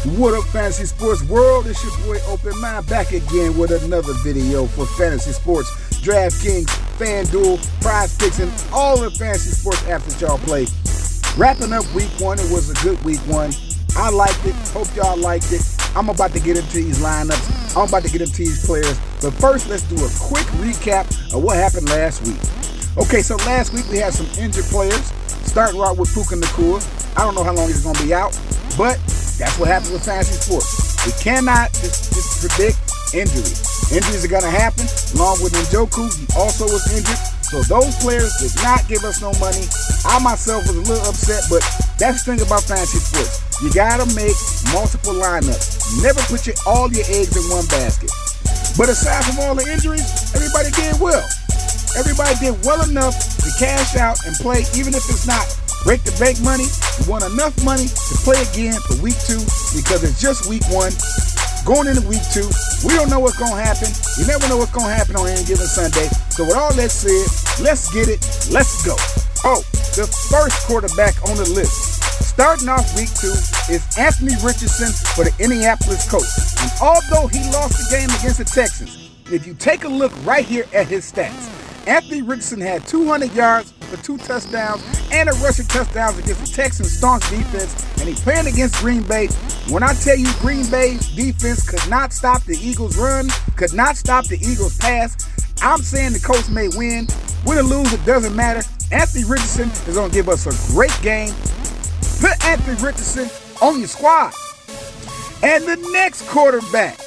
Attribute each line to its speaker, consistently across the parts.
Speaker 1: What up, Fantasy Sports World? It's your boy Open Mind back again with another video for Fantasy Sports, Draftkings, Fanduel, Prize Picks, and all the Fantasy Sports apps that y'all play. Wrapping up week one, it was a good week one. I liked it. Hope y'all liked it. I'm about to get into these lineups. I'm about to get into these players. But first, let's do a quick recap of what happened last week. Okay, so last week we had some injured players. Starting out with Puka Nacua. I don't know how long he's going to be out, but that's what happens with fantasy sports. We cannot just predict injuries. Injuries are going to happen. Along with Njoku, he also was injured. So those players did not give us no money. I myself was a little upset, but that's the thing about fantasy sports. You got to make multiple lineups. Never put all your eggs in one basket. But aside from all the injuries, everybody did well. Everybody did well enough to cash out and play, even if it's not break the bank money. You want enough money to play again for week two because it's just week one. Going into week two, we don't know what's going to happen. You never know what's going to happen on any given Sunday. So with all that said, let's get it. Let's go. Oh, the first quarterback on the list, starting off week two, is Anthony Richardson for the Indianapolis Colts. And although he lost the game against the Texans, if you take a look right here at his stats, Anthony Richardson had 200 yards for 2 touchdowns and a rushing touchdowns against the Texans' staunch defense, and he's playing against Green Bay. When I tell you Green Bay's defense could not stop the Eagles' run, could not stop the Eagles' pass, I'm saying the Colts may win. Win or lose, it doesn't matter. Anthony Richardson is going to give us a great game. Put Anthony Richardson on your squad. And the next quarterback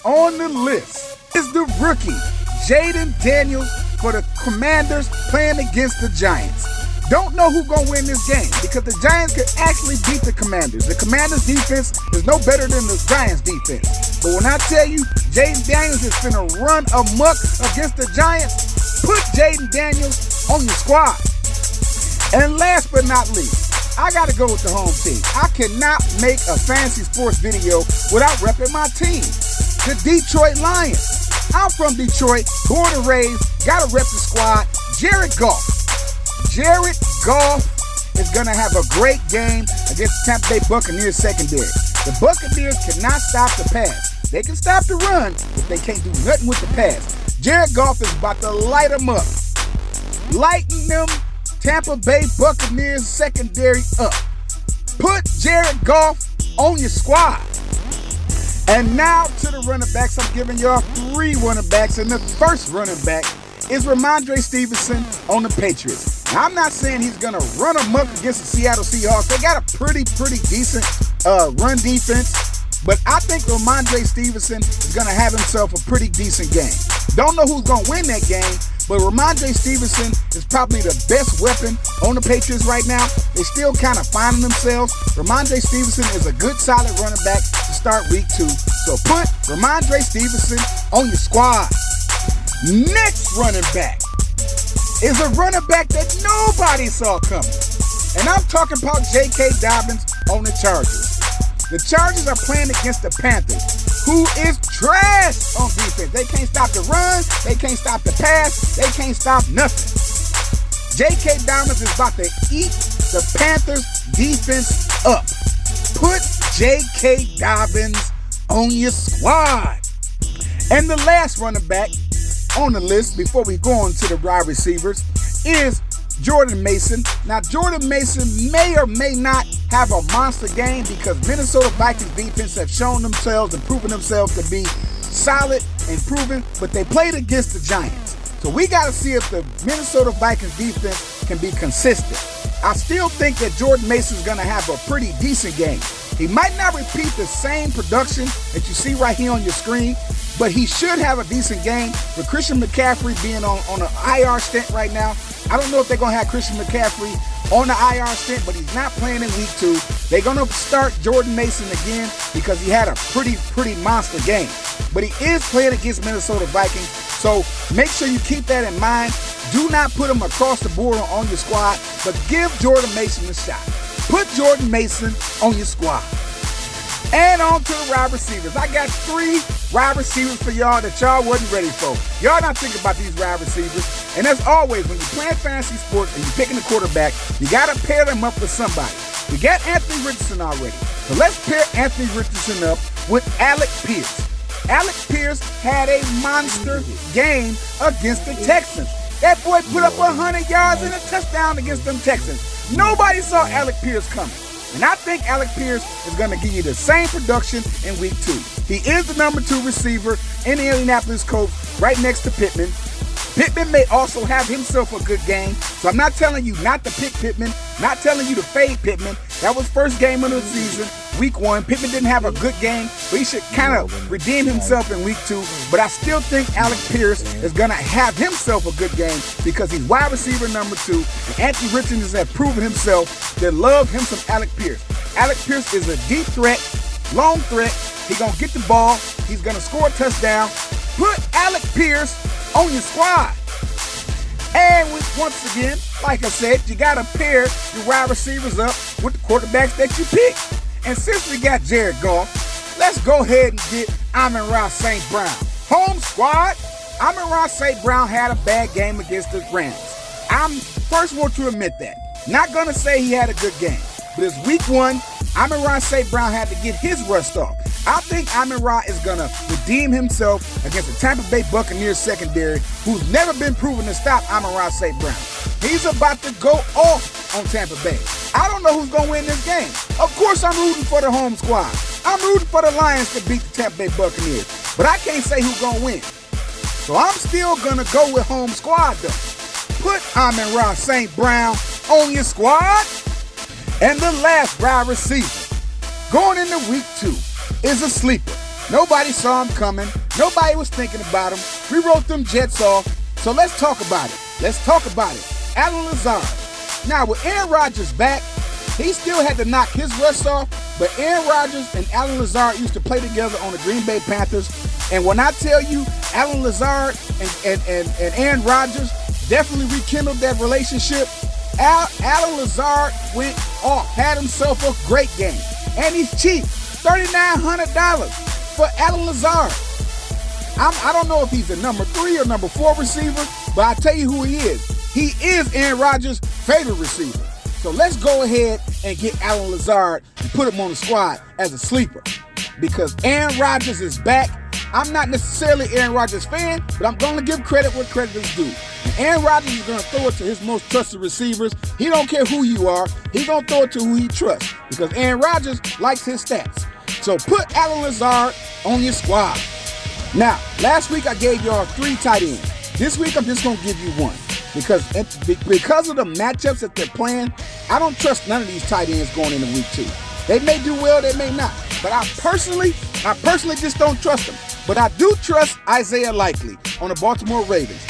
Speaker 1: on the list is the rookie, Jaden Daniels, for the Commanders playing against the Giants. Don't know who's going to win this game because the Giants could actually beat the Commanders. The Commanders' defense is no better than the Giants' defense. But when I tell you Jaden Daniels is going to run amok against the Giants, put Jaden Daniels on your squad. And last but not least, I got to go with the home team. I cannot make a fantasy sports video without repping my team, the Detroit Lions. I'm from Detroit, born and raised, gotta rep the squad. Jared Goff. Jared Goff is gonna have a great game against the Tampa Bay Buccaneers secondary. The Buccaneers cannot stop the pass. They can stop the run, but they can't do nothing with the pass. Jared Goff is about to light them up. Lighten them Tampa Bay Buccaneers secondary up. Put Jared Goff on your squad. And now to the running backs. I'm giving y'all 3 running backs, and the first running back is Ramondre Stevenson on the Patriots. Now, I'm not saying he's going to run amok against the Seattle Seahawks. They got a pretty decent run defense, but I think Ramondre Stevenson is going to have himself a pretty decent game. Don't know who's going to win that game, but Ramondre Stevenson is probably the best weapon on the Patriots right now. They still kind of finding themselves. Ramondre Stevenson is a good, solid running back to start week 2. So put Ramondre Stevenson on your squad. Next running back is a running back that nobody saw coming. And I'm talking about J.K. Dobbins on the Chargers. The Chargers are playing against the Panthers, who is trash on defense. They can't stop the run. They can't stop the pass. They can't stop nothing. J.K. Dobbins is about to eat the Panthers defense up. Put J.K. Dobbins on your squad. And the last running back on the list before we go on to the wide receivers is Jordan Mason. Now, Jordan Mason may or may not have a monster game because Minnesota Vikings defense have shown themselves and proven themselves to be solid and proven, but they played against the Giants. So we got to see if the Minnesota Vikings defense can be consistent. I still think that Jordan Mason is going to have a pretty decent game. He might not repeat the same production that you see right here on your screen, but he should have a decent game with Christian McCaffrey being on an IR stint right now. I don't know if they're going to have Christian McCaffrey on the IR stint, but he's not playing in week 2. They're going to start Jordan Mason again because he had a pretty monster game. But he is playing against Minnesota Vikings, so make sure you keep that in mind. Do not put him across the board on your squad, but give Jordan Mason a shot. Put Jordan Mason on your squad. And on to the wide receivers. I got 3 wide receivers for y'all that y'all wasn't ready for. Y'all not thinking about these wide receivers. And as always, when you're playing fantasy sports and you're picking a quarterback, you got to pair them up with somebody. We got Anthony Richardson already. So let's pair Anthony Richardson up with Alec Pierce. Alec Pierce had a monster game against the Texans. That boy put up 100 yards and a touchdown against them Texans. Nobody saw Alec Pierce coming. And I think Alec Pierce is going to give you the same production in week 2. He is the number 2 receiver in the Indianapolis Colts, right next to Pittman. Pittman may also have himself a good game, so I'm not telling you not to pick Pittman, not telling you to fade Pittman. That was first game of the season, week 1. Pittman didn't have a good game, but he should kind of redeem himself in week 2. But I still think Alec Pierce is going to have himself a good game because he's wide receiver number 2. And Anthony Richardson has proven himself to love him some Alec Pierce. Alec Pierce is a deep threat, long threat. He's going to get the ball. He's going to score a touchdown. Put Alec Pierce on your squad. And once again, like I said, you got to pair your wide receivers up with the quarterbacks that you pick. And since we got Jared Goff, let's go ahead and get Amon-Ra St. Brown. Home squad, Amon-Ra St. Brown had a bad game against the Rams. I'm first one to admit that. Not going to say he had a good game. But it's week 1, Amon-Ra St. Brown had to get his rust off. I think Amon-Ra is going to redeem himself against the Tampa Bay Buccaneers secondary, who's never been proven to stop Amon-Ra St. Brown. He's about to go off on Tampa Bay. I don't know who's going to win this game. Of course, I'm rooting for the home squad. I'm rooting for the Lions to beat the Tampa Bay Buccaneers. But I can't say who's going to win. So I'm still going to go with home squad, though. Put Amon-Ra St. Brown on your squad. And the last wide receiver going into week 2 is a sleeper. Nobody saw him coming. Nobody was thinking about him. We wrote them Jets off. So let's talk about it. Allen Lazard. Now, with Aaron Rodgers back, he still had to knock his rust off, but Aaron Rodgers and Allen Lazard used to play together on the Green Bay Panthers. And when I tell you Allen Lazard and Aaron Rodgers definitely rekindled that relationship, Allen Lazard went off, had himself a great game. And he's cheap, $3,900 for Allen Lazard. I don't know if he's a number 3 or number 4 receiver, but I tell you who he is. He is Aaron Rodgers' favorite receiver. So let's go ahead and get Allen Lazard and put him on the squad as a sleeper because Aaron Rodgers is back. I'm not necessarily an Aaron Rodgers fan, but I'm going to give credit where credit is due. And Aaron Rodgers is going to throw it to his most trusted receivers. He don't care who you are. He's going to throw it to who he trusts because Aaron Rodgers likes his stats. So put Allen Lazard on your squad. Now, last week I gave y'all 3 tight ends. This week I'm just going to give you 1 because of the matchups that they're playing, I don't trust none of these tight ends going into week 2. They may do well, they may not. But I personally just don't trust them. But I do trust Isaiah Likely on the Baltimore Ravens.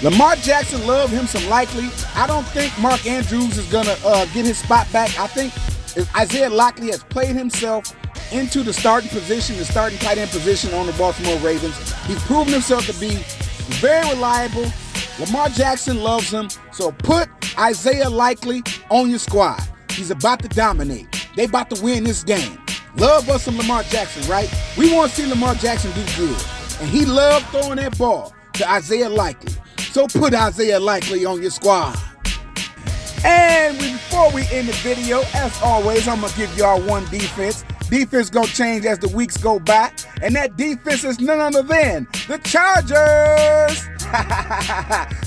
Speaker 1: Lamar Jackson, love him some Likely. I don't think Mark Andrews is going to get his spot back. I think Isaiah Likely has played himself into the starting position, the starting tight end position on the Baltimore Ravens. He's proven himself to be very reliable. Lamar Jackson loves him. So put Isaiah Likely on your squad. He's about to dominate. They about to win this game. Love us some Lamar Jackson, right? We want to see Lamar Jackson do good. And he loved throwing that ball to Isaiah Likely. So put Isaiah Likely on your squad. And before we end the video, as always, I'm going to give y'all 1 defense. Defense going to change as the weeks go by. And that defense is none other than the Chargers.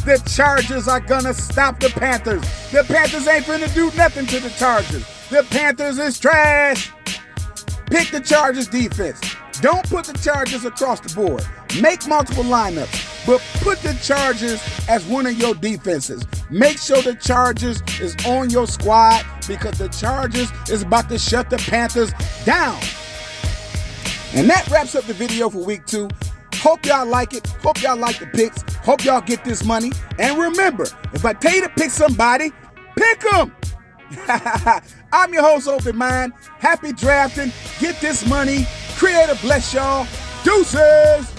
Speaker 1: The Chargers are going to stop the Panthers. The Panthers ain't finna do nothing to the Chargers. The Panthers is trash. Pick the Chargers defense. Don't put the Chargers across the board. Make multiple lineups, but put the Chargers as one of your defenses. Make sure the Chargers is on your squad because the Chargers is about to shut the Panthers down. And that wraps up the video for week 2. Hope y'all like it. Hope y'all like the picks. Hope y'all get this money. And remember, if I tell you to pick somebody, pick them. I'm your host, Open Mind. Happy drafting. Get this money. Creator bless y'all. Deuces.